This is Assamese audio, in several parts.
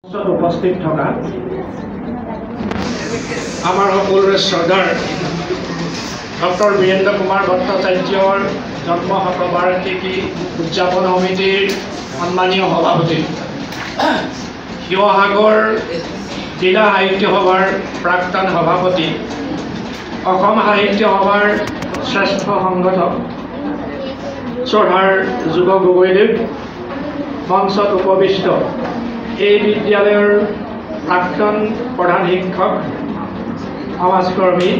উপস্থিত থকা আমাৰ সকলোৰে শ্ৰদ্ধাৰ ডক্টৰ বীৰেন্দ্ৰ কুমাৰ ভট্টাচাৰ্যৰ জন্ম শতবাৰ্ষিকী উদযাপন সমিতিৰ সন্মানীয় সভাপতি, শিৱসাগৰ জিলা সাহিত্য সভাৰ প্ৰাক্তন সভাপতি, অসম সাহিত্য সভাৰ শ্ৰেষ্ঠ সংগঠক শ্ৰদ্ধাৰ যুৱ গগৈদেৱ, মঞ্চত উপবিষ্ট এই বিদ্যালয়ৰ প্ৰাক্তন প্ৰধান শিক্ষক সমাজকৰ্মী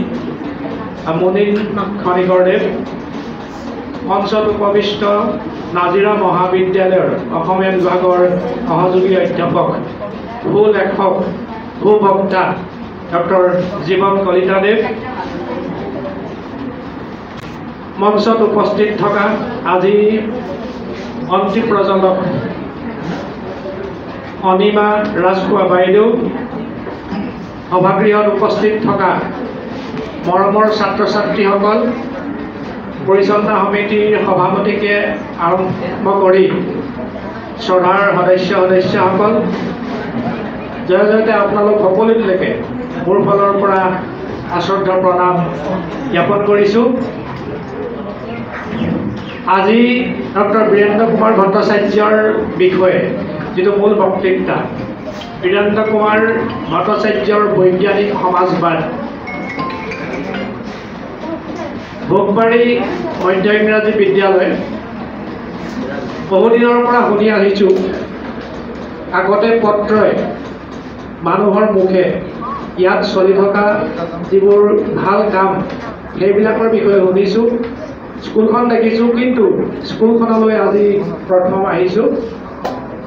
মুনীন খনিকৰদেৱ, মঞ্চত উপবিষ্ট নাজিৰা মহাবিদ্যালয়ৰ অসমীয়া বিভাগৰ সহযোগী অধ্যাপক সুলেখক সুবক্তা ডক্টৰ জীৱন কলিতাদেৱ, মঞ্চত উপস্থিত থকা আজি অন্তিম প্ৰজন্মক অনিমা ৰাজখোৱা বাইদেউ, সভাগৃহত উপস্থিত থকা মৰমৰ ছাত্ৰ ছাত্ৰীসকল, পৰিচালনা সমিতিৰ সভাপতিকে আৰম্ভ কৰি শ্ৰদ্ধাৰ সদস্যসকল, জয়তে আপোনালোক সকলোলৈকে মোৰ ফালৰ পৰা আশ্ৰদ্ধ প্ৰণাম জ্ঞাপন কৰিছোঁ। আজি ডক্টৰ বীৰেন্দ্ৰ কুমাৰ ভট্টাচাৰ্যৰ বিষয়ে যিটো মূল বক্তৃতা, বীৰেন্দ্ৰ কুমাৰ ভট্টাচাৰ্যৰ বৈজ্ঞানিক সমাজবাদ, ভোগবাৰী মধ্য ইংৰাজী বিদ্যালয় বহুদিনৰ পৰা শুনি আহিছোঁ। আগতে পত্ৰই মানুহৰ মুখে ইয়াত চলি থকা যিবোৰ ভাল কাম সেইবিলাকৰ বিষয়ে শুনিছোঁ, স্কুলখন দেখিছোঁ, কিন্তু স্কুলখনলৈ আজি প্ৰথম আহিছোঁ।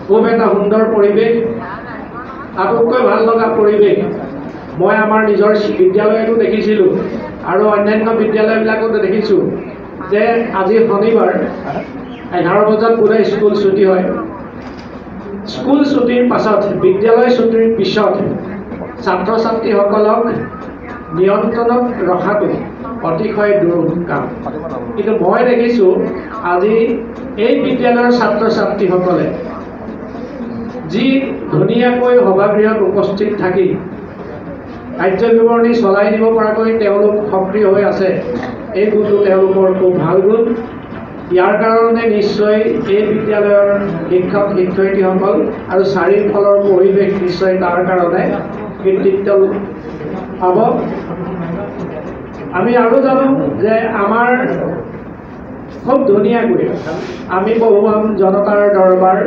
খুব এটা সুন্দৰ পৰিৱেশ, আটাইতকৈ ভাল লগা পৰিৱেশ মই আমাৰ নিজৰ বিদ্যালয়তো দেখিছিলোঁ আৰু অন্যান্য বিদ্যালয়বিলাকতো দেখিছোঁ যে আজি শনিবাৰ 11 বজাত বোলে স্কুল ছুটি হয়। স্কুল ছুটিৰ পাছত, বিদ্যালয় ছুটিৰ পিছত ছাত্ৰ ছাত্ৰীসকলক নিয়ন্ত্ৰণত ৰখাটো অতিশয় দুৰূহ কাম। কিন্তু মই দেখিছোঁ আজি এই বিদ্যালয়ৰ ছাত্ৰ ছাত্ৰীসকলে যি ধুনীয়াকৈ সভাগৃহত উপস্থিত থাকি কাৰ্যবিৱৰণী চলাই দিব পৰাকৈ তেওঁলোক সক্ৰিয় হৈ আছে, এই গুণটো তেওঁলোকৰ খুব ভাল গুণ। ইয়াৰ কাৰণে নিশ্চয় এই বিদ্যালয়ৰ শিক্ষক শিক্ষয়িত্ৰীসকল আৰু চাৰিওফালৰ পৰিৱেশ নিশ্চয় তাৰ কাৰণে কৃতিত্ব পাব। আমি আৰু জানো যে আমাৰ খুব ধুনীয়াকৈ আমি বহুৱাম জনতাৰ দৰবাৰ,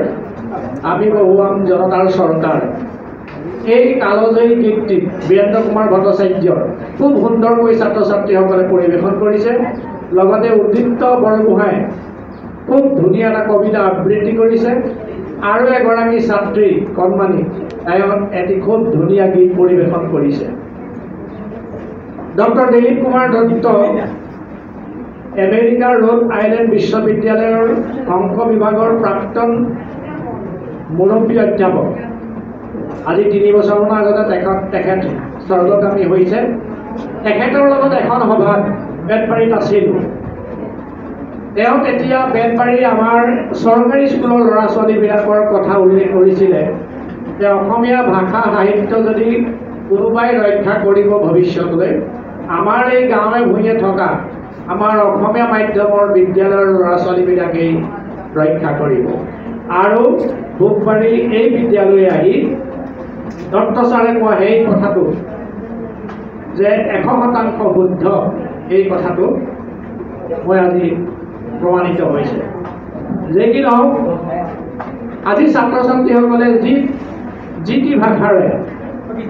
আমি বহুৱাম জনতাৰ চৰকাৰ, এই কালজয়ী কীৰ্তি বীৰেন্দ্ৰ কুমাৰ ভট্টাচাৰ্যৰ খুব সুন্দৰকৈ ছাত্ৰ ছাত্ৰীসকলে পৰিৱেশন কৰিছে। লগতে উদ্দীপ্ত বৰগোহাঁই খুব ধুনীয়া এটা কবিতা আবৃত্তি কৰিছে আৰু এগৰাকী ছাত্ৰী কণমানি তাইক এটি খুব ধুনীয়া গীত পৰিৱেশন কৰিছে। ডক্টৰ দিলীপ কুমাৰ দত্ত আমেৰিকাৰ ৰোড আইলেণ্ড বিশ্ববিদ্যালয়ৰ অংক বিভাগৰ প্ৰাক্তন মুৰব্বী অধ্যাপক। আজি 3 বছৰমানৰ আগতে তেখেত স্বৰ্গগামী হৈছে। তেখেতৰ লগত এখন সভাত বেতবাৰীত আছিল। তেওঁ তেতিয়া বেতবাৰীৰ আমাৰ চৰকাৰী স্কুলৰ ল'ৰা ছোৱালীবিলাকৰ কথা উল্লেখ কৰিছিলে যে অসমীয়া ভাষা সাহিত্য যদি কোনোবাই ৰক্ষা কৰিব ভৱিষ্যতলৈ, আমাৰ এই গাঁৱে ভূঞে থকা আমাৰ অসমীয়া মাধ্যমৰ বিদ্যালয়ৰ ল'ৰা ছোৱালীবিলাকেই ৰক্ষা কৰিব। আৰু ভোগবাৰী এই বিদ্যালয়ে আহি দত্ত ছাৰে কোৱা সেই কথাটো যে 100% শুদ্ধ, এই কথাটো মই আজি প্ৰমাণিত হৈছে। যে কি নহওক, আজি ছাত্ৰ ছাত্ৰীসকলে যি টি ভাষাৰে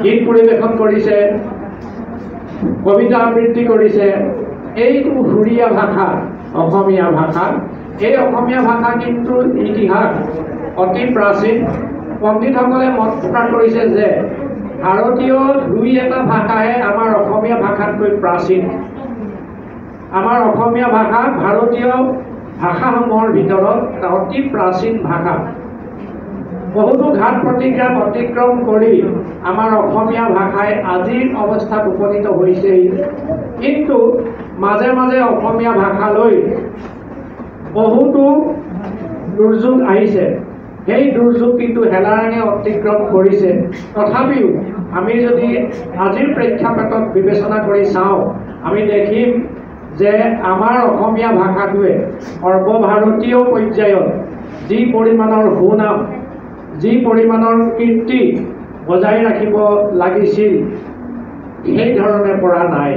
গীত পৰিৱেশন কৰিছে, কবিতা আবৃত্তি কৰিছে, এইটো সুৰীয়া ভাষা অসমীয়া ভাষা। এই অসমীয়া ভাষা কিন্তু ইতিহাস অতি প্ৰাচীন। পণ্ডিতসকলে মত প্ৰকাশ কৰিছে যে ভাৰতীয় 2-এটা ভাষাহে আমাৰ অসমীয়া ভাষাতকৈ প্ৰাচীন। আমাৰ অসমীয়া ভাষা ভাৰতীয় ভাষাসমূহৰ ভিতৰত এটা অতি প্ৰাচীন ভাষা। বহুতো ঘাত প্ৰতিঘাত অতিক্ৰম কৰি আমাৰ অসমীয়া ভাষাই আজিৰ অৱস্থাত উপনীত হৈছেই। কিন্তু মাজে মাজে অসমীয়া ভাষালৈ বহুতো দুৰ্যোগ আহিছে। সেই দুৰ্যোগ কিন্তু হেলাৰাঙে অতিক্ৰম কৰিছে। তথাপিও আমি যদি আজিৰ প্ৰেক্ষাপটত বিবেচনা কৰি চাওঁ, আমি দেখিম যে আমাৰ অসমীয়া ভাষাটোৱে সৰ্বভাৰতীয় পৰ্যায়ত যি পৰিমাণৰ সুনাম, যি পৰিমাণৰ কীৰ্তি বজাই ৰাখিব লাগিছিল, সেই ধৰণে পৰা নাই।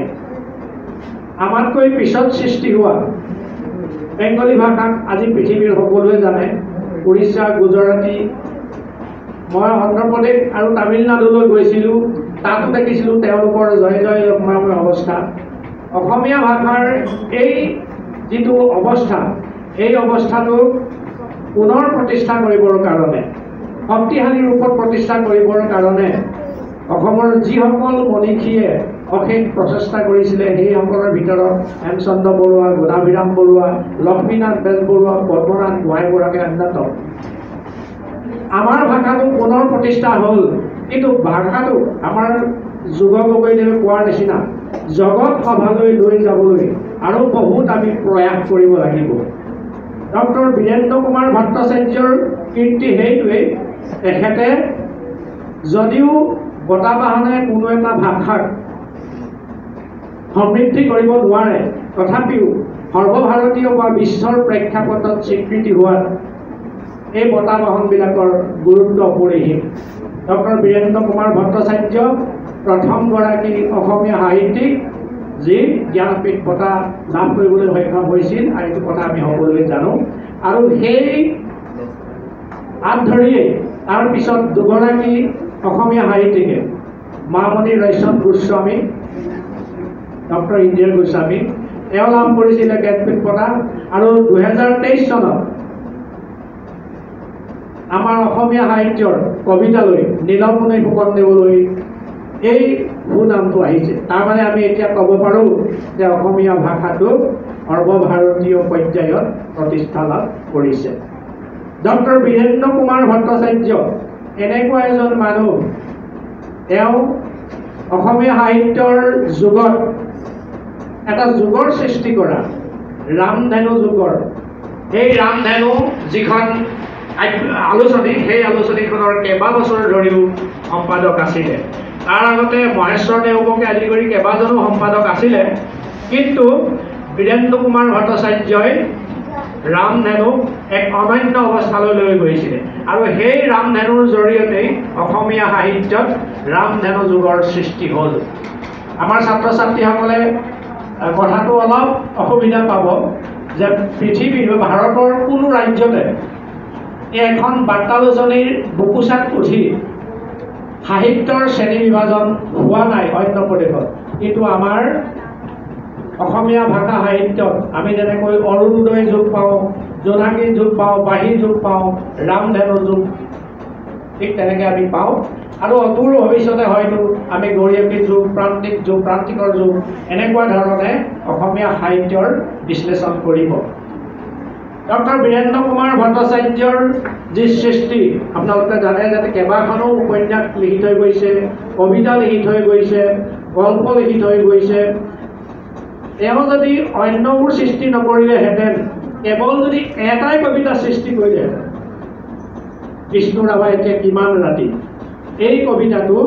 আমাতকৈ পিছত সৃষ্টি হোৱা বেংগলী ভাষাক আজি পৃথিৱীৰ সকলোৱে জানে। উৰিষ্যা, গুজৰাটী, মই অন্ধ্ৰপ্ৰদেশ আৰু তামিলনাডুলৈ গৈছিলোঁ, তাতো দেখিছিলোঁ তেওঁলোকৰ জয় জয় লক্ষ্মী অৱস্থা। অসমীয়া ভাষাৰ এই যিটো অৱস্থা, এই অৱস্থাটো পুনৰ প্ৰতিষ্ঠা কৰিবৰ কাৰণে, শক্তিশালী ৰূপত প্ৰতিষ্ঠা কৰিবৰ কাৰণে অসমৰ যিসকল মনীষীয়ে অশেষ প্ৰচেষ্টা কৰিছিলে, সেইসকলৰ ভিতৰত হেমচন্দ্ৰ বৰুৱা, গুণাভিৰাম বৰুৱা, লক্ষ্মীনাথ বেজবৰুৱা, পদ্মনাথ গোহাঁই বৰুৱাকে অন্যতম। আমাৰ ভাষাটো পুনৰ প্ৰতিষ্ঠা হ'ল, কিন্তু ভাষাটো আমাৰ যোগ গগৈদেৱে কোৱাৰ নিচিনা জগত সভালৈ লৈ যাবলৈ আৰু বহুত আমি প্ৰয়াস কৰিব লাগিব। ডক্টৰ বীৰেন্দ্ৰ কুমাৰ ভট্টাচাৰ্যৰ কীৰ্তি সেইটোৱেই, তেখেতে যদিও বঁটা বাহনে কোনো এটা ভাষাক সমৃদ্ধি কৰিব নোৱাৰে, তথাপিও সৰ্বভাৰতীয় বা বিশ্বৰ প্ৰেক্ষাপটত স্বীকৃতি হোৱাত এই বঁটা বাহনবিলাকৰ গুৰুত্ব অপৰিসীম। ডক্টৰ বীৰেন্দ্ৰ কুমাৰ ভট্টাচাৰ্য প্ৰথমগৰাকী অসমীয়া সাহিত্যিক যি জ্ঞানপীঠ বঁটা লাভ কৰিবলৈ সক্ষম হৈছিল, আৰু এইটো কথা আমি সকলোৱে জানো। আৰু সেই হাত ধৰিয়েই তাৰ পিছত দুগৰাকী অসমীয়া সাহিত্যিকে, মামণি ৰয়চম গোস্বামী, ডক্টৰ ইন্দিৰা গোস্বামী, তেওঁ লাভ কৰিছিলে জ্ঞানপীঠ বঁটা। আৰু 2023 চনত আমাৰ অসমীয়া সাহিত্যৰ কবিতালৈ নীলমণি ফুকনদেৱলৈ এই সুনামটো আহিছে। তাৰমানে আমি এতিয়া ক'ব পাৰোঁ যে অসমীয়া ভাষাটো সৰ্বভাৰতীয় পৰ্যায়ত প্ৰতিষ্ঠা লাভ কৰিছে। ডক্টৰ বীৰেন্দ্ৰ কুমাৰ ভট্টাচাৰ্য এনেকুৱা এজন মানুহ, তেওঁ অসমীয়া সাহিত্যৰ যুগত এটা যুগৰ সৃষ্টি কৰা, ৰামধেনু যুগৰ, সেই ৰামধেনু যিখন আলোচনী, সেই আলোচনীখনৰ কেইবাবছৰ ধৰিও সম্পাদক আছিলে। তাৰ আগতে মহেশ্বৰ নেওগকে আদি কৰি কেইবাজনো সম্পাদক আছিলে, কিন্তু বীৰেন্দ্ৰ কুমাৰ ভট্টাচাৰ্যই ৰামধেনুক এক অনন্য অৱস্থালৈ লৈ গৈছিলে। আৰু সেই ৰামধেনুৰ জৰিয়তেই অসমীয়া সাহিত্যত ৰামধেনু যুগৰ সৃষ্টি হ'ল। আমাৰ ছাত্ৰ ছাত্ৰীসকলে কথাটো অলপ অসুবিধা পাব যে পৃথিৱীৰ ভাৰতৰ কোনো ৰাজ্যতে এখন বাৰ্তালোচনীৰ বুকুচাত উঠি সাহিত্যৰ শ্ৰেণী বিভাজন হোৱা নাই অন্য প্ৰদেশত, কিন্তু আমাৰ অসমীয়া ভাষা সাহিত্যত আমি যেনেকৈ অৰুণোদয় যুগ পাওঁ, জোনাকী যুগ পাওঁ, বাঁহী যুগ পাওঁ, ৰামধেনু যুগ ঠিক তেনেকৈ আমি পাওঁ। আৰু অদূৰ ভৱিষ্যতে হয়তো আমি গৰিয়সী যুগ, প্ৰান্তিক যুগ, প্ৰান্তিকৰ যুগ, এনেকুৱা ধৰণে অসমীয়া সাহিত্যৰ বিশ্লেষণ কৰিব। ডক্টৰ বীৰেন্দ্ৰ কুমাৰ ভট্টাচাৰ্যৰ যি সৃষ্টি, আপোনালোকে জানে যে কেইবাখনো উপন্যাস লিখি থৈ গৈছে, কবিতা লিখি থৈ গৈছে, গল্প লিখি থৈ গৈছে। তেওঁ যদি অন্যবোৰ সৃষ্টি নকৰিলেহেঁতেন, কেৱল যদি এটাই কবিতা সৃষ্টি কৰিলেহেঁতেন, বিষ্ণু ৰাভা এতিয়া কিমান ৰাতি, এই কবিতাটো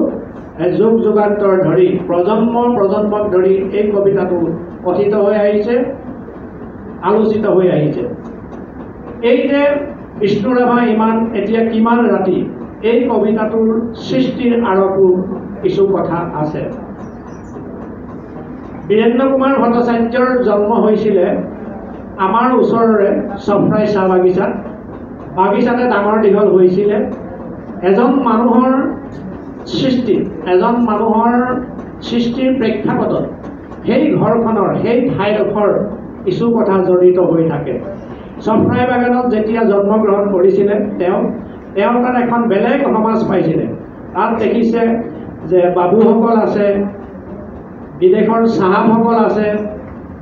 যুগ যুগান্তৰ ধৰি, প্ৰজন্মক ধৰি এই কবিতাটো কথিত হৈ আহিছে, আলোচিত হৈ আহিছে। এই যে বিষ্ণু ৰাভা এতিয়া কিমান ৰাতি, এই কবিতাটোৰ সৃষ্টিৰ আঁৰতো কিছু কথা আছে। বীৰেন্দ্ৰ কুমাৰ ভট্টাচাৰ্যৰ জন্ম হৈছিলে আমাৰ ওচৰৰে চফৰাই চাহ বাগিচাতে ডাঙৰ দীঘল হৈছিলে। এজন মানুহৰ সৃষ্টিৰ প্ৰেক্ষাপটত সেই ঘৰখনৰ, সেই ঠাইডোখৰ কিছু কথা জড়িত হৈ থাকে। চফৰাই বাগানত যেতিয়া জন্মগ্ৰহণ কৰিছিলে তেওঁ তাত এখন বেলেগ সমাজ পাইছিলে। তাত দেখিছে যে বাবুসকল আছে, বিদেশৰ চাহাবসকল আছে,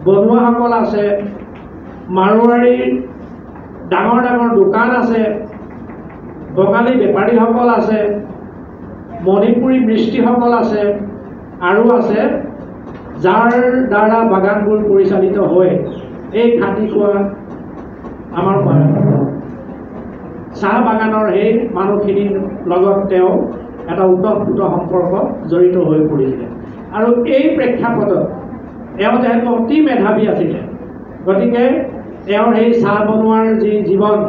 বনুৱাসকল আছে, মাৰোৱাৰীৰ ডাঙৰ ডাঙৰ দোকান আছে, বঙালী বেপাৰীসকল আছে, মণিপুৰী মিস্ত্ৰীসকল আছে, আৰু আছে যাৰ দ্বাৰা বাগানবোৰ পৰিচালিত হয় এই খাটি খোৱা আমাৰ চাহ বাগানৰ সেই মানুহখিনিৰ লগত তেওঁ এটা ওতঃপ্ৰোত সম্পৰ্ক জড়িত হৈ পৰিছিলে আৰু এই প্ৰেক্ষাপটত তেওঁ যিহেতু অতি মেধাৱী আছিলে গতিকে তেওঁৰ সেই চাহ বনোৱাৰ যি জীৱন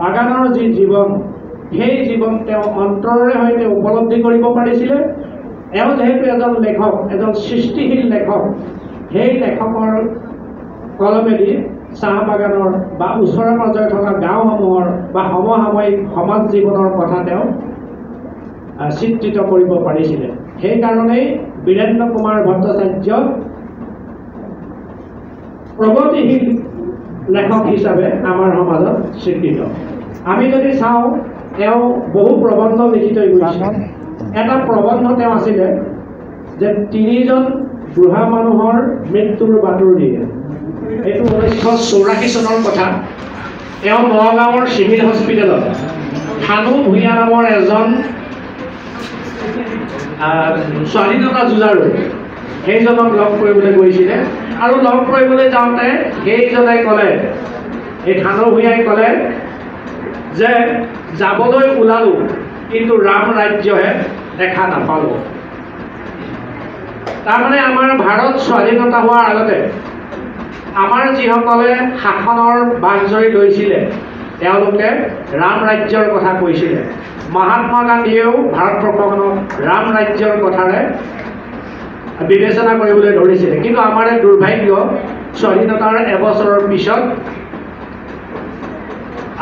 বাগানৰ যি জীৱন সেই জীৱন তেওঁ অন্তৰেৰে সৈতে উপলব্ধি কৰিব পাৰিছিলে তেওঁ যেহেতু এজন লেখক এজন সৃষ্টিশীল লেখক সেই লেখকৰ কলমেদি চাহ বাগানৰ বা ওচৰে পাজৰে থকা গাঁওসমূহৰ বা সমসাময়িক সমাজ জীৱনৰ কথা তেওঁ চিত্ৰিত কৰিব পাৰিছিলে সেইকাৰণেই বীৰেন্দ্ৰ কুমাৰ ভট্টাচাৰ্য প্ৰগতিশীল লেখক হিচাপে আমাৰ সমাজত স্বীকৃত আমি যদি চাওঁ তেওঁ বহু প্ৰবন্ধ লিখি থৈ গৈছে এটা প্ৰবন্ধ তেওঁ আছিলে যে 3জন বুঢ়া মানুহৰ মৃত্যুৰ বাতৰি এইটো 1984 চনৰ কথা তেওঁ নগাঁৱৰ চিভিল হস্পিটেলত থানু ভূঞা নামৰ এজন স্বাধীনতা যুঁজাৰু সেইজনক লগ কৰিবলৈ গৈছিলে আৰু লগ কৰিবলৈ যাওঁতে সেইজনে ক'লে এই থানু ভূঞাই ক'লে যে যাবলৈ ওলালোঁ কিন্তু ৰাম ৰাজ্যহে দেখা নাপালোঁ তাৰমানে আমাৰ ভাৰত স্বাধীনতা হোৱাৰ আগতে আমাৰ যিসকলে শাসনৰ বাঘজৰী লৈছিলে তেওঁলোকে ৰাম ৰাজ্যৰ কথা কৈছিলে মহাত্মা গান্ধীয়েও ভাৰতবৰ্ষখনক ৰাম ৰাজ্যৰ কথাৰে বিবেচনা কৰিবলৈ ধৰিছিলে কিন্তু আমাৰ দুৰ্ভাগ্য স্বাধীনতাৰ এবছৰৰ পিছত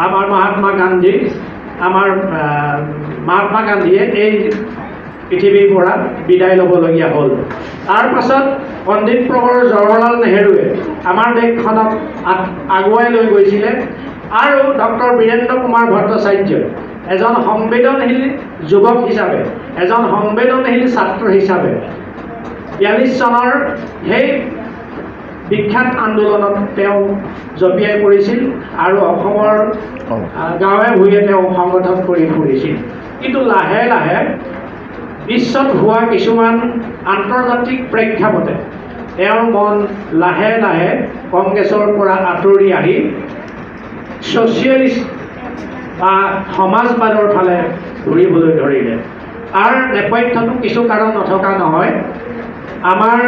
আমাৰ মহাত্মা গান্ধীয়ে এই পৃথিৱীৰ পৰা বিদায় ল'বলগীয়া হ'ল তাৰ পাছত পণ্ডিত প্ৰৱৰ জৱাহৰলাল নেহৰুৱে আমাৰ দেশখনক আগুৱাই লৈ গৈছিলে আৰু ডক্টৰ বীৰেন্দ্ৰ কুমাৰ ভট্টাচাৰ্যই এজন সংবেদনশীল যুৱক হিচাপে এজন সংবেদনশীল ছাত্ৰ হিচাপে 42 চনৰ সেই বিখ্যাত আন্দোলনত তেওঁ জপিয়াই পৰিছিল আৰু অসমৰ গাঁৱে ভূঞে তেওঁ সংগঠন কৰি ফুৰিছিল কিন্তু লাহে লাহে বিশ্বত হোৱা কিছুমান আন্তৰ্জাতিক প্ৰেক্ষাপটে তেওঁৰ মন লাহে লাহে কংগ্ৰেছৰ পৰা আঁতৰি আহি ছ'চিয়েলিষ্ট বা সমাজবাদৰ ফালে ঘূৰিবলৈ ধৰিলে তাৰ নেপথ্যটো কিছু কাৰণ নথকা নহয় আমাৰ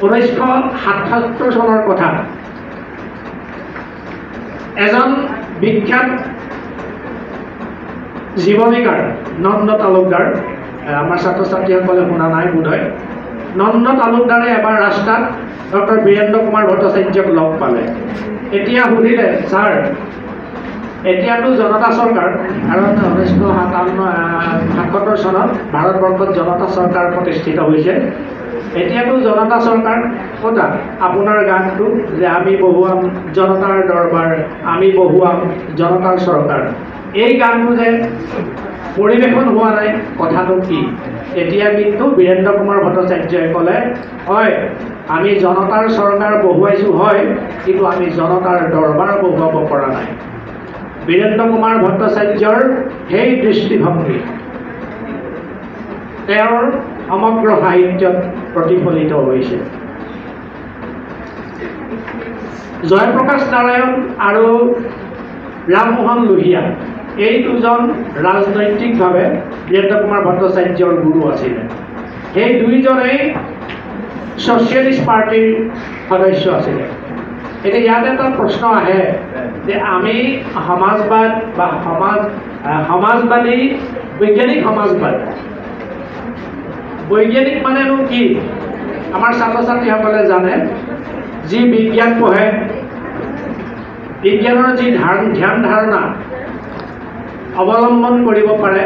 1977 চনৰ কথা এজন বিখ্যাত জীৱনীকাৰ নন্দ তালুকদাৰ আমাৰ ছাত্ৰ ছাত্ৰীসকলে শুনা নাই বোধহয় নন্দ তালুকদাৰে এবাৰ ৰাস্তাত ডক্টৰ বীৰেন্দ্ৰ কুমাৰ ভট্টাচাৰ্যক লগ পালে এতিয়া সুধিলে ছাৰ এতিয়াতো জনতা চৰকাৰ আৰু 1977 চনত ভাৰতবৰ্ষত জনতা চৰকাৰ প্ৰতিষ্ঠিত হৈছে এতিয়াতো জনতা চৰকাৰ ক'তা আপোনাৰ গানটো যে আমি বহুৱাম জনতাৰ দৰবাৰ আমি বহুৱাম জনতাৰ চৰকাৰ এই গানটো যে পৰিৱেশন হোৱা নাই কথাটো কি এতিয়া কিন্তু বীৰেন্দ্ৰ কুমাৰ ভট্টাচাৰ্যই ক'লে হয় আমি জনতাৰ চৰকাৰ বহুৱাইছোঁ হয় কিন্তু আমি জনতাৰ দৰবাৰ বহুৱাব পৰা নাই বীৰেন্দ্ৰ কুমাৰ ভট্টাচাৰ্যৰ সেই দৃষ্টিভংগী তেওঁৰ সমগ্ৰ সাহিত্যত প্ৰতিফলিত হৈছে জয়প্ৰকাশ নাৰায়ণ আৰু ৰামমোহন লোহিয়া এই দুজন ৰাজনৈতিকভাৱে বীৰেন্দ্ৰ কুমাৰ ভট্টাচাৰ্যৰ গুৰু আছিলে সেই দুইজনেই ছ'চিয়েলিষ্ট পাৰ্টিৰ সদস্য আছিলে এতিয়া ইয়াত এটা প্ৰশ্ন আহে যে আমি সমাজবাদ বা সমাজবাদী বৈজ্ঞানিক সমাজবাদ বৈজ্ঞানিক মানেনো কি আমাৰ ছাত্ৰ ছাত্ৰীসকলে জানে যি বিজ্ঞান পঢ়ে বিজ্ঞানৰ যি ধ্যান ধাৰণা অৱলম্বন কৰিব পাৰে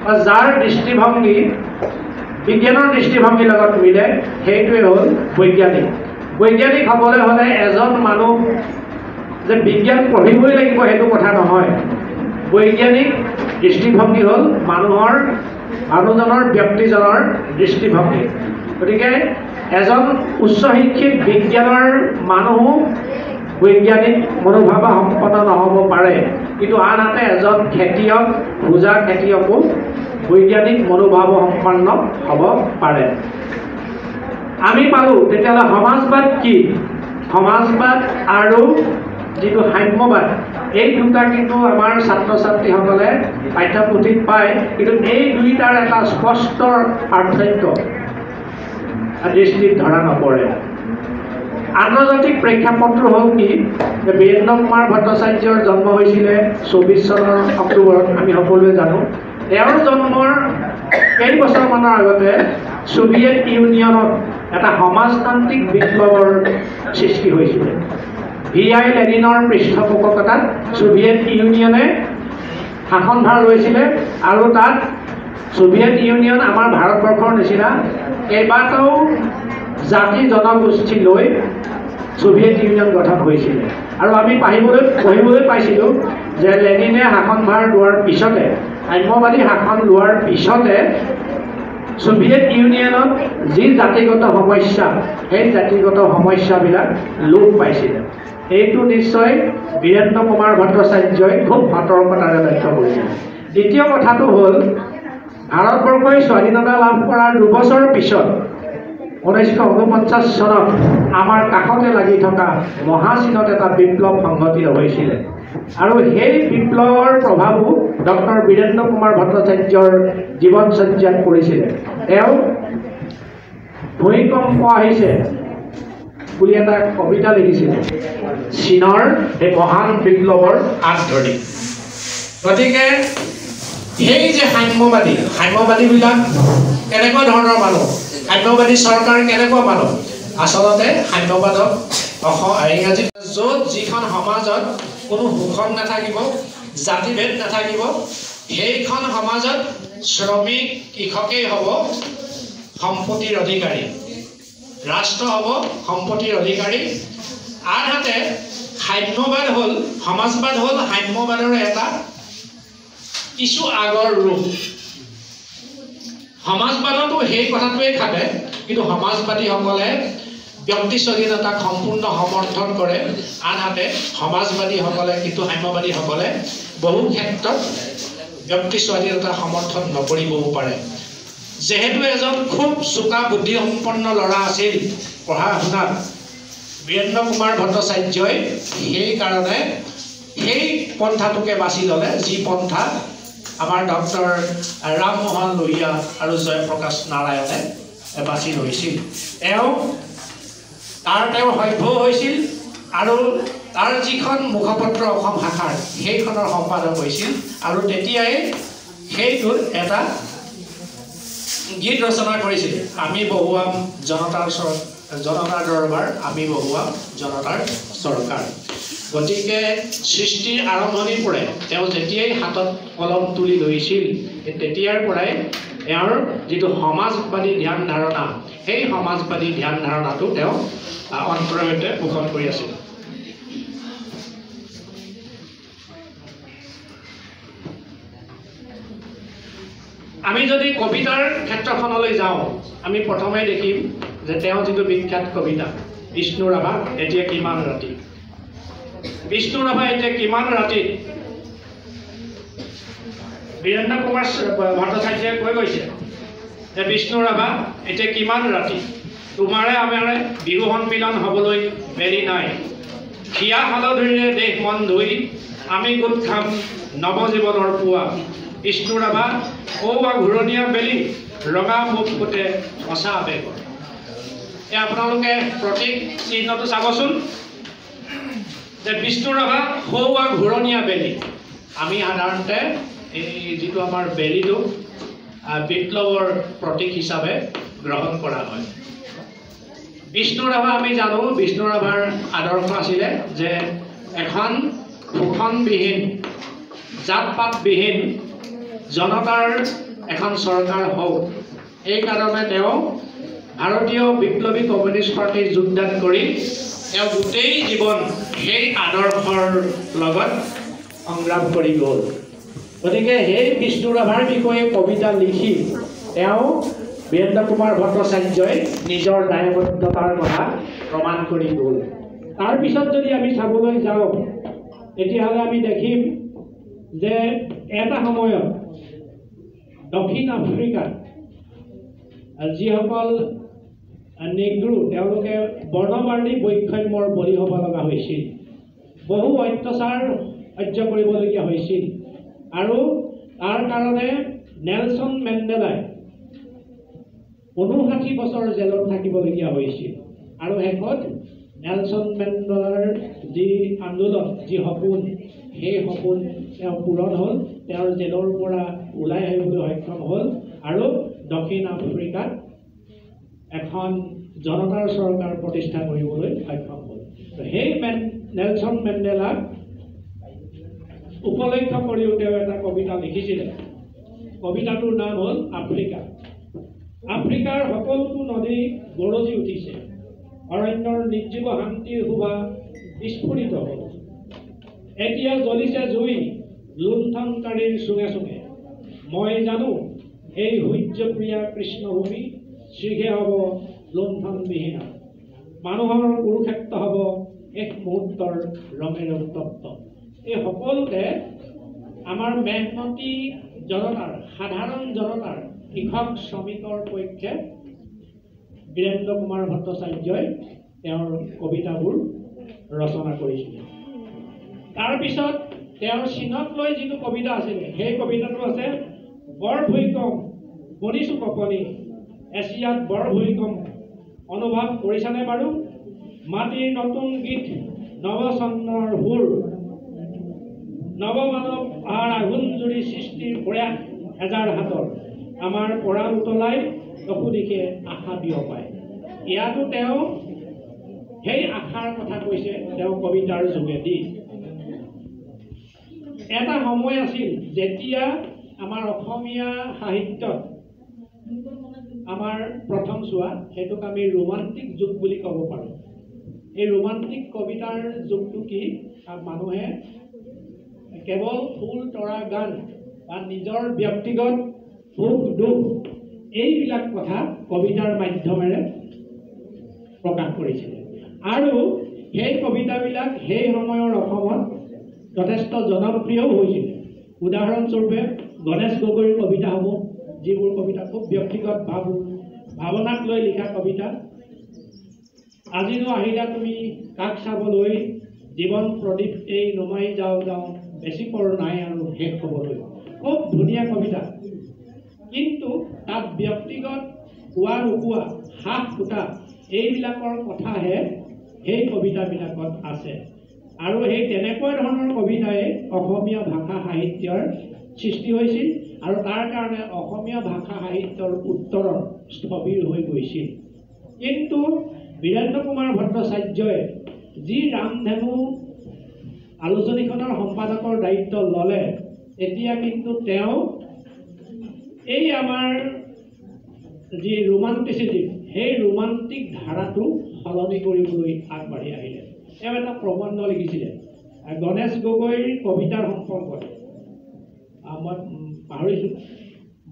বা যাৰ দৃষ্টিভংগী বিজ্ঞানৰ দৃষ্টিভংগীৰ লগত মিলে সেইটোৱে হ'ল বৈজ্ঞানিক বৈজ্ঞানিক হ'বলৈ হ'লে এজন মানুহ যে বিজ্ঞান পঢ়িবই লাগিব সেইটো কথা নহয় বৈজ্ঞানিক দৃষ্টিভংগী হ'ল মানুহজনৰ ব্যক্তিজনৰ দৃষ্টিভংগী গতিকে এজন উচ্চ শিক্ষিত বিজ্ঞানৰ মানুহো বৈজ্ঞানিক মনোভাৱ সম্পন্ন নহ'ব পাৰে কিন্তু আনহাতে এজন খেতিয়ক ভোজা খেতিয়কো বৈজ্ঞানিক মনোভাৱ সম্পন্ন হ'ব পাৰে আমি পালোঁ তেতিয়াহ'লে সমাজবাদ কি সমাজবাদ আৰু যিটো সাম্যবাদ এই দুটা কিন্তু আমাৰ ছাত্ৰ ছাত্ৰীসকলে পাঠ্যপুথিত পায়, কিন্তু এই দুইটাৰ এটা স্পষ্ট পাৰ্থক্য দৃষ্টিত ধৰা নপৰে। আন্তৰ্জাতিক প্ৰেক্ষাপটটো হ'ল কি, বীৰেন্দ্ৰ কুমাৰ ভট্টাচাৰ্যৰ জন্ম হৈছিলে 24 চনৰ অক্টোবৰত, আমি সকলোৱে জানো। তেওঁৰ জন্মৰ কেইবছৰমানৰ আগতে ছোভিয়েট ইউনিয়নত এটা সমাজতান্ত্ৰিক বিপ্লৱৰ সৃষ্টি হৈছিলে। VI লেনিনৰ পৃষ্ঠপোষকতাত ছোভিয়েট ইউনিয়নে শাসনভাৰ লৈছিলে, আৰু তাত ছোভিয়েট ইউনিয়ন আমাৰ ভাৰতবৰ্ষৰ নিচিনা কেইবাটাও জাতি জনগোষ্ঠী লৈ ছোভিয়েট ইউনিয়ন গঠন হৈছিলে। আৰু আমি পঢ়িবলৈ পাইছিলোঁ যে লেনিনে শাসনভাৰ লোৱাৰ পিছতে, সাম্যবাদী শাসন লোৱাৰ পিছতে ছোভিয়েট ইউনিয়নত যি জাতিগত সমস্যা, সেই জাতিগত সমস্যাবিলাক লোপ পাইছিলে। এইটো নিশ্চয় বীৰেন্দ্ৰ কুমাৰ ভট্টাচাৰ্যই খুব সতৰ্কতাৰে লক্ষ্য কৰিছিল। দ্বিতীয় কথাটো হ'ল, ভাৰতবৰ্ষই স্বাধীনতা লাভ কৰাৰ দুবছৰ পিছত 1949 চনত আমাৰ কাষতে লাগি থকা মহাচীনত এটা বিপ্লৱ সংঘটিত হৈছিলে, আৰু সেই বিপ্লৱৰ প্ৰভাৱো ডক্টৰ বীৰেন্দ্ৰ কুমাৰ ভট্টাচাৰ্যৰ জীৱনচৰ্যাত পৰিছিলে। তেওঁ ভূমিকম্প আহিছে বুলি এটা কবিতা লিখিছিলে চীনৰ এই মহান বিপ্লৱৰ আগ ধৰি। গতিকে সেই যে সাম্যবাদীবিলাক কেনেকুৱা ধৰণৰ মানুহ, সাম্যবাদী চৰকাৰ কেনেকুৱা মানুহ, আচলতে সাম্যবাদক ইংৰাজীত য'ত যিখন সমাজত কোনো শোষণ নাথাকিব, জাতিভেদ নাথাকিব, সেইখন সমাজত শ্ৰমিক কৃষকেই হ'ব সম্পত্তিৰ অধিকাৰী, ৰাষ্ট্ৰ হ'ব সম্পত্তিৰ অধিকাৰী। আনহাতে সাম্যবাদ হ'ল, সমাজবাদ হ'ল সাম্যবাদৰ এটা কিছু আগৰ ৰূপ। সমাজবাদতো সেই কথাটোৱেই খাটে, কিন্তু সমাজবাদীসকলে ব্যক্তি স্বাধীনতাক সম্পূৰ্ণ সমৰ্থন কৰে, আনহাতে সমাজবাদীসকলে কিন্তু সাম্যবাদীসকলে বহু ক্ষেত্ৰত ব্যক্তি স্বাধীনতা সমৰ্থন নকৰিবও পাৰে। যেহেতু এজন খুব চোকা বুদ্ধিসম্পন্ন ল'ৰা আছিল পঢ়া শুনাত, বীৰেন্দ্ৰ কুমাৰ ভট্টাচাৰ্যই সেইকাৰণে সেই পন্থাটোকে বাছি ল'লে, যি পন্থা আমাৰ ডক্টৰ ৰামমোহন লোহিয়া আৰু জয়প্ৰকাশ নাৰায়ণে বাছি লৈছিল। তেওঁ সভ্য হৈছিল, আৰু তাৰ যিখন মুখপত্ৰ অসম শাখাৰ, সেইখনৰ সম্পাদক হৈছিল, আৰু তেতিয়াই সেইটোত এটা গীত ৰচনা কৰিছিল, আমি বহুৱাম জনতাৰ দৰবাৰ, আমি বহুৱাম জনতাৰ চৰকাৰ। গতিকে সৃষ্টিৰ আৰম্ভণিৰ পৰাই তেওঁ যেতিয়াই হাতত কলম তুলি লৈছিল, তেতিয়াৰ পৰাই তেওঁৰ যিটো সমাজবাদী ধ্যান ধাৰণা, সেই সমাজবাদী ধ্যান ধাৰণাটো তেওঁ অন্তৰতে পোষণ কৰি আছিল। আমি যদি কবিতাৰ ক্ষেত্ৰখনলৈ যাওঁ, আমি প্ৰথমে দেখিম যে তেওঁ যিটো বিখ্যাত কবিতা বিষ্ণু ৰাভা এতিয়া কিমান ৰাতি, বিষ্ণু ৰাভা এতিয়া কিমান ৰাতিত বীৰেন্দ্ৰ কুমাৰ ভট্টাচাৰ্যই কৈ গৈছে যে বিষ্ণু ৰাভা এতিয়া কিমান ৰাতি, তোমাৰে আমাৰে বিহু সন্মিলন হ'বলৈ বেৰি নাই, হিয়া হালধিৰে দেশ মন ধুই আমি গোট খাম নৱজীৱনৰ পুৱা, বিষ্ণু ৰাভা ঔৱা ঘূৰণীয়া বেলি ৰঙা মুখ ফুটে সঁচা আবেগৰ। আপোনালোকে প্ৰতীক চিহ্নটো চাবচোন, যে বিষ্ণু ৰাভা সৌৱা ঘূৰণীয়া বেলি। আমি সাধাৰণতে এই যিটো আমাৰ বেলিটো বিপ্লৱৰ প্ৰতীক হিচাপে গ্ৰহণ কৰা হয়। বিষ্ণু ৰাভা আমি জানো, বিষ্ণু ৰাভাৰ আদৰ্শ আছিলে যে এখন শোষণবিহীন, জাত পাতবিহীন জনতাৰ এখন চৰকাৰ হওক। এইকাৰণে তেওঁ ভাৰতীয় বিপ্লৱী কমিউনিষ্ট পাৰ্টীত যোগদান কৰি তেওঁ গোটেই জীৱন সেই আদৰ্শৰ লগত সংগ্ৰাম কৰি গ'ল। গতিকে সেই বিষ্ণু ৰাভাৰ বিষয়ে কবিতা লিখি তেওঁ বীৰেন্দ্ৰ কুমাৰ ভট্টাচাৰ্যই নিজৰ দায়বদ্ধতাৰ কথা প্ৰমাণ কৰি গ'ল। তাৰপিছত যদি আমি চাবলৈ যাওঁ, তেতিয়াহ'লে আমি দেখিম যে এটা সময়ত দক্ষিণ আফ্ৰিকাত যিসকল নেগ্ৰো, তেওঁলোকে বৰ্ণবাৰ্ণী বৈষম্যৰ বলি হ'ব লগা হৈছিল। বহু অত্যাচাৰ সহ্য কৰিবলগীয়া হৈছিল আৰু তাৰ কাৰণে নেলছন মেণ্ডেলাই ৫৯ বছৰ জেলত থাকিবলগীয়া হৈছিল আৰু শেষত নেলছন মেণ্ডেলাৰ যি আন্দোলন যি সপোন সেই সপোন তেওঁ পূৰণ হ'ল তেওঁৰ জেলৰ পৰা ওলাই আহিবলৈ সক্ষম হ'ল আৰু দক্ষিণ আফ্ৰিকাত এখন জনতাৰ চৰকাৰ প্ৰতিষ্ঠা কৰিবলৈ সক্ষম হ'ল সেই নেলছন মেণ্ডেলাক উপলক্ষ কৰিও তেওঁ এটা কবিতা লিখিছিলে কবিতাটোৰ নাম হ'ল আফ্ৰিকা আফ্ৰিকাৰ সকলোটো নদী গৰজি উঠিছে অৰণ্যৰ নিৰ্জীৱ শান্তিৰ শোভা বিস্ফোৰিত হ'ল এতিয়া জ্বলিছে জুই লুণ্ঠনকাৰীৰ চুঙে চুঙে মই জানো এই সূৰ্যপ্ৰিয়া কৃষ্ণভূমি শীঘ্ৰে হ'ব লুণ্ঠনবিহীন মানুহৰ কুৰুক্ষেত্ৰ হ'ব এক মুহূৰ্তৰ ৰঙেৰে উত্তপ্ত এই সকলোতে আমাৰ মেহনতি জনতাৰ সাধাৰণ জনতাৰ কৃষক শ্ৰমিকৰ পক্ষে বীৰেন্দ্ৰ কুমাৰ ভট্টাচাৰ্যই তেওঁৰ কবিতাবোৰ ৰচনা কৰিছিলে তাৰপিছত তেওঁৰ চীনক লৈ যিটো কবিতা আছিলে সেই কবিতাটো আছে বৰ ভূমিকম্প শুনিছোঁ কঁপনি এছিয়াত বৰ ভূমিকম্প অনুভৱ কৰিছানে বাৰু মাটিৰ নতুন গীত নৱচন্দ্ৰৰ সুৰ নৱমানৱ পাহাৰ আগুন জুৰি সৃষ্টিৰ প্ৰয়াস হেজাৰ হাতৰ আমাৰ পৰা উতলাই চকু দিশে আশা বিয়পায় ইয়াতো তেওঁ সেই আশাৰ কথা কৈছে তেওঁ কবিতাৰ যোগেদি এটা সময় আছিল যেতিয়া আমাৰ অসমীয়া সাহিত্যত আমাৰ প্ৰথম চোৱা সেইটোক আমি ৰোমান্টিক যুগ বুলি ক'ব পাৰোঁ এই ৰোমান্টিক কবিতাৰ যুগটো কি মানুহে কেৱল ফুল তৰা গান বা নিজৰ ব্যক্তিগত সুখ দুখ এইবিলাক কথা কবিতাৰ মাধ্যমেৰে প্ৰকাশ কৰিছিলে আৰু সেই কবিতাবিলাক সেই সময়ৰ অসমত যথেষ্ট জনপ্ৰিয়ও হৈছিল উদাহৰণস্বৰূপে গণেশ গগৈৰ কবিতাসমূহ যিবোৰ কবিতা খুব ব্যক্তিগত ভাৱনাক লৈ লিখা কবিতা আজিনো আহিলা তুমি কাক চাবলৈ জীৱন প্ৰদীপ এই নমাই যাওঁ যাওঁ বেছি পৰ নাই আৰু শেষ হ'বলৈ খুব ধুনীয়া কবিতা কিন্তু তাত ব্যক্তিগত কোৱা নোকোৱা হাস ফুটা এইবিলাকৰ কথাহে সেই কবিতাবিলাকত আছে আৰু সেই তেনেকুৱা ধৰণৰ কবিতাই অসমীয়া ভাষা সাহিত্যৰ সৃষ্টি হৈছিল আৰু তাৰ কাৰণে অসমীয়া ভাষা সাহিত্যৰ উত্তৰণ স্থবিৰ হৈ গৈছিল কিন্তু বীৰেন্দ্ৰ কুমাৰ ভট্টাচাৰ্যই যি ৰামধেনু আলোচনীখনৰ সম্পাদকৰ দায়িত্ব ল'লে এতিয়া কিন্তু তেওঁ এই আমাৰ যি ৰোমান্টিচিজম সেই ৰোমান্টিক ধাৰাটো সলনি কৰিবলৈ আগবাঢ়ি আহিলে তেওঁ এটা প্ৰবন্ধ লিখিছিলে গণেশ গগৈৰ কবিতাৰ সম্পৰ্কত মই পাহৰিছোঁ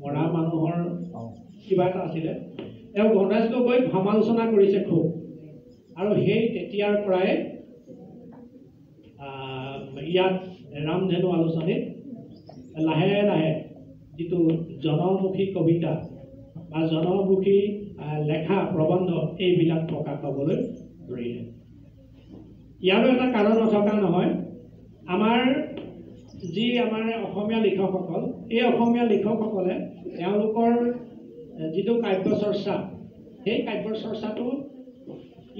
মৰা মানুহৰ কিবা এটা আছিলে তেওঁ গণেশ গগৈক সমালোচনা কৰিছে খুব আৰু সেই তেতিয়াৰ পৰাই ইয়াত ৰামধেনু আলোচনীত লাহে লাহে যিটো জনমুখী কবিতা বা জনমুখী লেখা প্ৰবন্ধ এইবিলাক প্ৰকাশ পাবলৈ ধৰিলে ইয়াৰো এটা কাৰণ নথকা নহয় আমাৰ অসমীয়া লিখকসকল এই অসমীয়া লিখকসকলে তেওঁলোকৰ যিটো কাব্য চৰ্চা সেই কাব্য চৰ্চাটো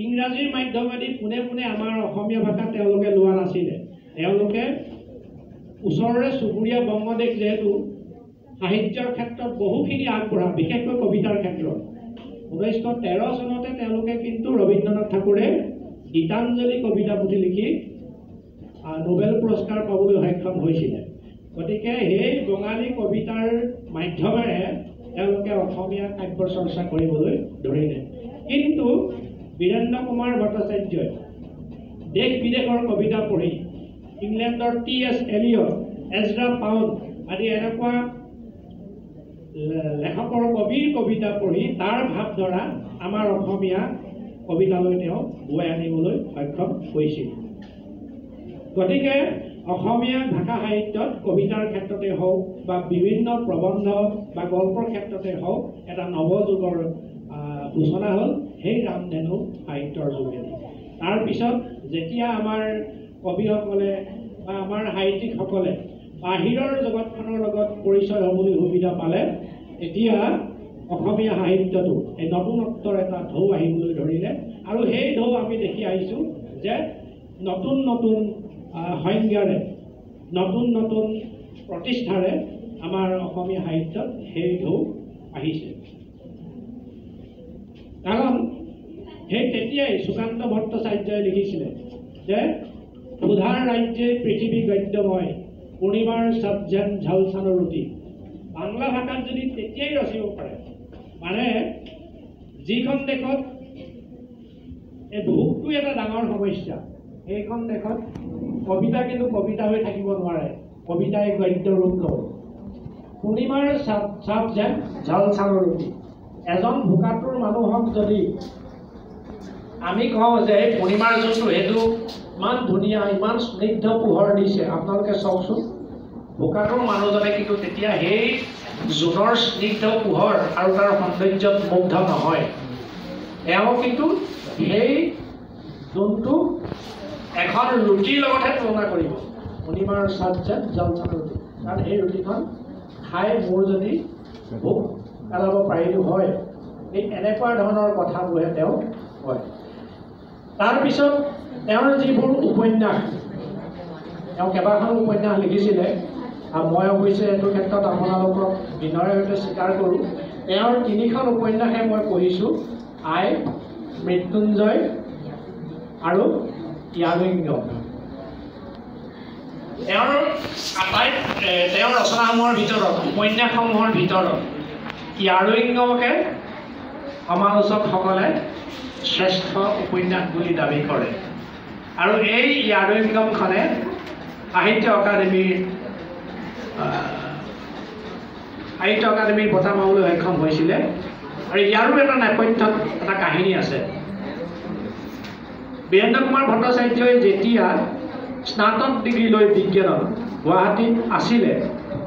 ইংৰাজীৰ মাধ্যমেদি পোনে পোনে আমাৰ অসমীয়া ভাষা তেওঁলোকে লোৱা নাছিলে তেওঁলোকে ওচৰৰে চুবুৰীয়া বংগদেশ যেহেতু সাহিত্যৰ ক্ষেত্ৰত বহুখিনি আগবঢ়া বিশেষকৈ কবিতাৰ ক্ষেত্ৰত 1913 চনতে তেওঁলোকে কিন্তু ৰবীন্দ্ৰনাথ ঠাকুৰে গীতাঞ্জলি কবিতা পুথি লিখি নোবেল পুৰস্কাৰ পাবলৈ সক্ষম হৈছিলে গতিকে সেই বঙালী কবিতাৰ মাধ্যমেৰে তেওঁলোকে অসমীয়া কাব্য চৰ্চা কৰিবলৈ ধৰিলে কিন্তু বীৰেন্দ্ৰ কুমাৰ ভট্টাচাৰ্যই দেশ বিদেশৰ কবিতা পঢ়ি ইংলেণ্ডৰ T.S. এলিয়ট এজৰা পাউণ্ড আদি এনেকুৱা লেখকৰ কবিৰ কবিতা পঢ়ি তাৰ ভাৱধাৰা আমাৰ অসমীয়া কবিতালৈ তেওঁ বুৱাই আনিবলৈ সক্ষম হৈছিল গতিকে অসমীয়া ভাষা সাহিত্যত কবিতাৰ ক্ষেত্ৰতে হওক বা বিভিন্ন প্ৰবন্ধ বা গল্পৰ ক্ষেত্ৰতে হওক এটা নৱযুগৰ সূচনা হ'ল সেই ৰামধেনু সাহিত্যৰ যোগেদি তাৰপিছত যেতিয়া আমাৰ কবিসকলে বা আমাৰ সাহিত্যিকসকলে বাহিৰৰ জগতখনৰ লগত পৰিচয় হ'বলৈ সুবিধা পালে এতিয়া অসমীয়া সাহিত্যটো এই নতুনত্বৰ এটা ঢৌ আহিবলৈ ধৰিলে আৰু সেই ঢৌ আমি দেখি আহিছোঁ যে নতুন নতুন সংজ্ঞাৰে নতুন নতুন প্ৰতিষ্ঠাৰে আমাৰ অসমীয়া সাহিত্যত সেই ঢৌ আহিছে কাৰণ সেই তেতিয়াই সুকান্ত ভট্টাচাৰ্যই লিখিছিলে যে ক্ষুধাৰ ৰাজ্যে পৃথিৱী গদ্যময় পূৰ্ণিমাৰ চাপ যেন ঝালচানৰ ৰুটি বাংলা ভাষাত যদি তেতিয়াই ৰচিব পাৰে মানে যিখন দেশত এই ভোকটো এটা ডাঙৰ সমস্যা সেইখন দেশত কবিতা কিন্তু কবিতা হৈ থাকিব নোৱাৰে কবিতাই গদ্য ৰূপ লয় পূৰ্ণিমাৰ চাপ যেন ঝালচানৰ ৰুটি এজন ভোকাতুৰ মানুহক যদি আমি কওঁ যে পূৰ্ণিমাৰ জোনটো সেইটো ইমান ধুনীয়া ইমান স্নিগ্ধ পোহৰ দিছে আপোনালোকে চাওকচোন ভোকাতুৰ মানুহজনে কিন্তু তেতিয়া সেই জোনৰ স্নিগ্ধ পোহৰ আৰু তাৰ সৌন্দৰ্যত মুগ্ধ নহয় এওঁ কিন্তু সেই জোনটো এখন ৰুটিৰ লগতহে তুলনা কৰিব পূৰ্ণিমাৰ চাপ যেন ঝালচানৰ ৰুটি কাৰণ সেই ৰুটিখন খাই মোৰ যদি ভোক পেলাব পাৰিলোঁ হয় এই এনেকুৱা ধৰণৰ কথাবোৰহে তেওঁ কয় তাৰপিছত তেওঁৰ যিবোৰ উপন্যাস তেওঁ কেইবাখনো উপন্যাস লিখিছিলে আৰু মই অৱশ্যে এইটো ক্ষেত্ৰত আপোনালোকক বিনয়ৰ সৈতে স্বীকাৰ কৰোঁ তেওঁৰ 3খন উপন্যাসে মই পঢ়িছোঁ আই মৃত্যুঞ্জয় আৰু ইয়াৰুইংগম তেওঁৰ ৰচনাসমূহৰ ভিতৰত উপন্যাসসমূহৰ ভিতৰত ইয়াৰুইংগমকে সমালোচকসকলে শ্ৰেষ্ঠ উপন্যাস বুলি দাবী কৰে আৰু এই ইয়াৰুইংগমখনে সাহিত্য একাডেমীৰ বঁটা পাবলৈ সক্ষম হৈছিলে আৰু ইয়াৰো এটা নেপথ্যত এটা কাহিনী আছে বীৰেন্দ্ৰ কুমাৰ ভট্টাচাৰ্যই যেতিয়া স্নাতক ডিগ্ৰী লৈ বিজ্ঞানত গুৱাহাটীত আছিলে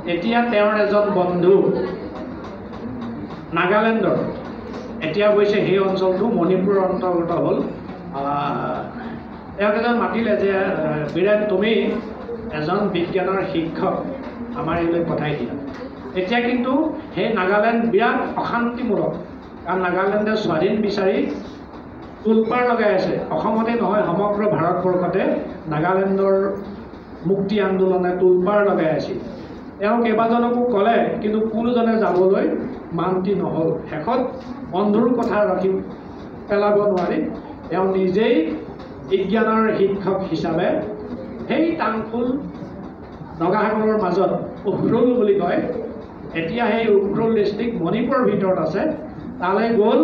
তেতিয়া তেওঁৰ এজন বন্ধু নাগালেণ্ডৰ এতিয়া অৱশ্যে সেই অঞ্চলটো মণিপুৰৰ অন্তৰ্গত হ'ল তেওঁক এজন মাতিলে যে বীৰেন তুমি এজন বিজ্ঞানৰ শিক্ষক আমাৰ এইলৈ পঠাই দিয়া এতিয়া কিন্তু সেই নাগালেণ্ড বিৰাট অশান্তিমূলক কাৰণ নাগালেণ্ডে স্বাধীন বিচাৰি তোলপাৰ লগাই আছে অসমতে নহয় সমগ্ৰ ভাৰতবৰ্ষতে নাগালেণ্ডৰ মুক্তি আন্দোলনে তোলপাৰ লগাই আছিল তেওঁ কেইবাজনকো ক'লে কিন্তু কোনোজনে যাবলৈ মান্তি নহ'ল শেষত বন্ধুৰ কথা ৰাখি পেলাব নোৱাৰি তেওঁ নিজেই বিজ্ঞানৰ শিক্ষক হিচাপে সেই টাংফুল নগাসাগৰৰ মাজত উখৰুল বুলি কয় এতিয়া সেই উখৰুল ডিষ্ট্ৰিক্ট মণিপুৰৰ ভিতৰত আছে তালৈ গ'ল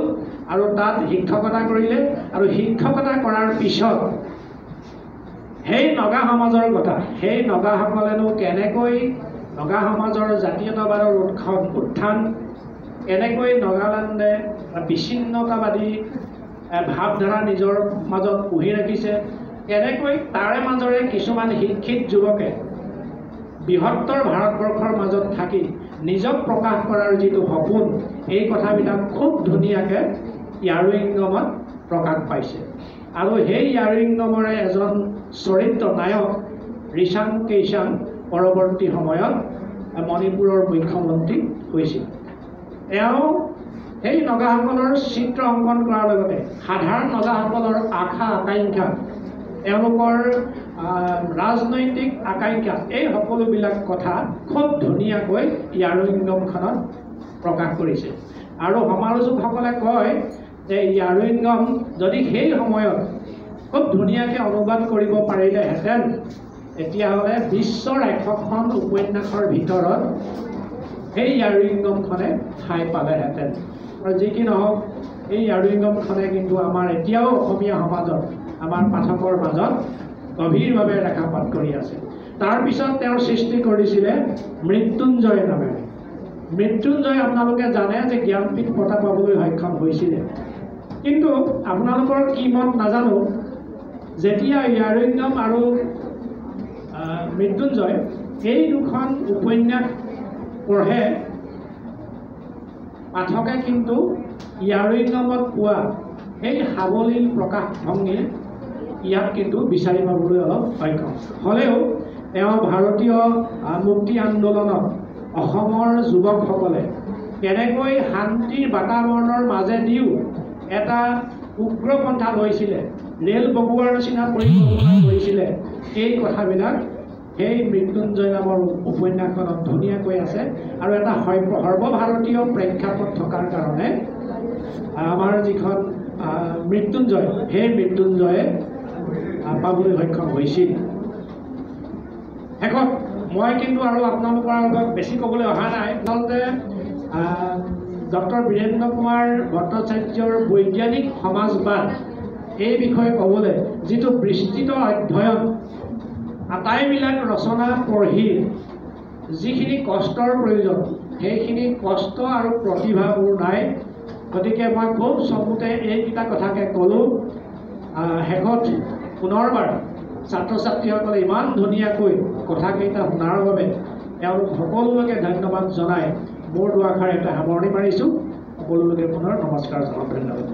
আৰু তাত শিক্ষকতা কৰিলে আৰু শিক্ষকতা কৰাৰ পিছত সেই নগা সমাজৰ কথা সেই নগাসকলেনো কেনেকৈ নগা সমাজৰ জাতীয়তাবাদৰ উত্থান কেনেকৈ নাগালেণ্ডে বিচ্ছিন্নতাবাদী ভাৱধাৰা নিজৰ মাজত পুহি ৰাখিছে কেনেকৈ তাৰে মাজৰে কিছুমান শিক্ষিত যুৱকে বৃহত্তৰ ভাৰতবৰ্ষৰ মাজত থাকি নিজক প্ৰকাশ কৰাৰ যিটো সপোন এই কথাবিলাক খুব ধুনীয়াকৈ ইয়াৰুইংগমত প্ৰকাশ পাইছে আৰু সেই ইয়াৰুইংগমৰে এজন চৰিত্ৰ নায়ক ৰিচাং কেইচাং পৰৱৰ্তী সময়ত মণিপুৰৰ মুখ্যমন্ত্ৰী হৈছিল তেওঁ সেই নগাসকলৰ চিত্ৰ অংকন কৰাৰ লগতে সাধাৰণ নগাসকলৰ আশা আকাংক্ষা তেওঁলোকৰ ৰাজনৈতিক আকাংক্ষা এই সকলোবিলাক কথা খুব ধুনীয়াকৈ ইয়াৰুইংগমখনত প্ৰকাশ কৰিছে আৰু সমালোচকসকলে কয় যে ইয়াৰুইংগম যদি সেই সময়ত খুব ধুনীয়াকৈ অনুবাদ কৰিব পাৰিলেহেঁতেন তেতিয়াহ'লে বিশ্বৰ 100খন উপন্যাসৰ ভিতৰত সেই ইয়াৰুইংগমখনে ঠাই পালেহেঁতেন আৰু যি কি নহওক এই ইয়াৰুইংগমখনে কিন্তু আমাৰ এতিয়াও অসমীয়া সমাজত আমাৰ পাঠকৰ মাজত গভীৰভাৱে ৰেখাপাত কৰি আছে তাৰপিছত তেওঁৰ সৃষ্টি কৰিছিলে মৃত্যুঞ্জয় নামেৰে মৃত্যুঞ্জয় আপোনালোকে জানে যে জ্ঞানপীঠ বঁটা পাবলৈ সক্ষম হৈছিলে কিন্তু আপোনালোকৰ কি মত নাজানো যেতিয়া ইয়াৰুইংগম আৰু মৃত্যুঞ্জয় এই দুখন উপন্যাস পঢ়ে পাঠকে কিন্তু ইয়াৰুইংগমত পোৱা সেই সাৱলীল প্ৰকাশভংগী ইয়াত কিন্তু বিচাৰি পাবলৈ অলপ সক্ষম হ'লেও তেওঁ ভাৰতীয় মুক্তি আন্দোলনত অসমৰ যুৱকসকলে কেনেকৈ শান্তিৰ বাতাবৰণৰ মাজেদিও এটা উগ্ৰপন্থা লৈছিলে, ৰেল বগোৱাৰ নিচিনা পৰিকল্পনা কৰিছিলে, এই কথাবিলাক সেই মৃত্যুঞ্জয় নামৰ উপন্যাসখনত ধুনীয়াকৈ আছে। আৰু এটা সৰ্বভাৰতীয় প্ৰেক্ষাপট থকাৰ কাৰণে আমাৰ যিখন মৃত্যুঞ্জয়, সেই মৃত্যুঞ্জয়ে পাবলৈ সক্ষম হৈছিল। শেষত মই কিন্তু আৰু আপোনালোকৰ আগত বেছি ক'বলৈ অহা নাই। আচলতে ডক্টৰ বীৰেন্দ্ৰ কুমাৰ ভট্টাচাৰ্যৰ বৈজ্ঞানিক সমাজবাদ এই বিষয়ে ক'বলৈ যিটো বিস্তৃত অধ্যয়ন, আটাইবিলাক ৰচনা পঢ়ি যিখিনি কষ্টৰ প্ৰয়োজন, সেইখিনি কষ্ট আৰু প্ৰতিভা মোৰ নাই। গতিকে মই খুব চমুতে এইকেইটা কথাকে ক'লোঁ। শেষত পুনৰবাৰ ছাত্ৰ ছাত্ৰীসকলে ইমান ধুনীয়াকৈ কথাকেইটা শুনাৰ বাবে তেওঁলোক সকলোলৈকে ধন্যবাদ জনাই মোৰ দুআষাৰ এটা সামৰণি মাৰিছোঁ। সকলোলৈকে পুনৰ নমস্কাৰ জনাওঁ। ধন্যবাদ।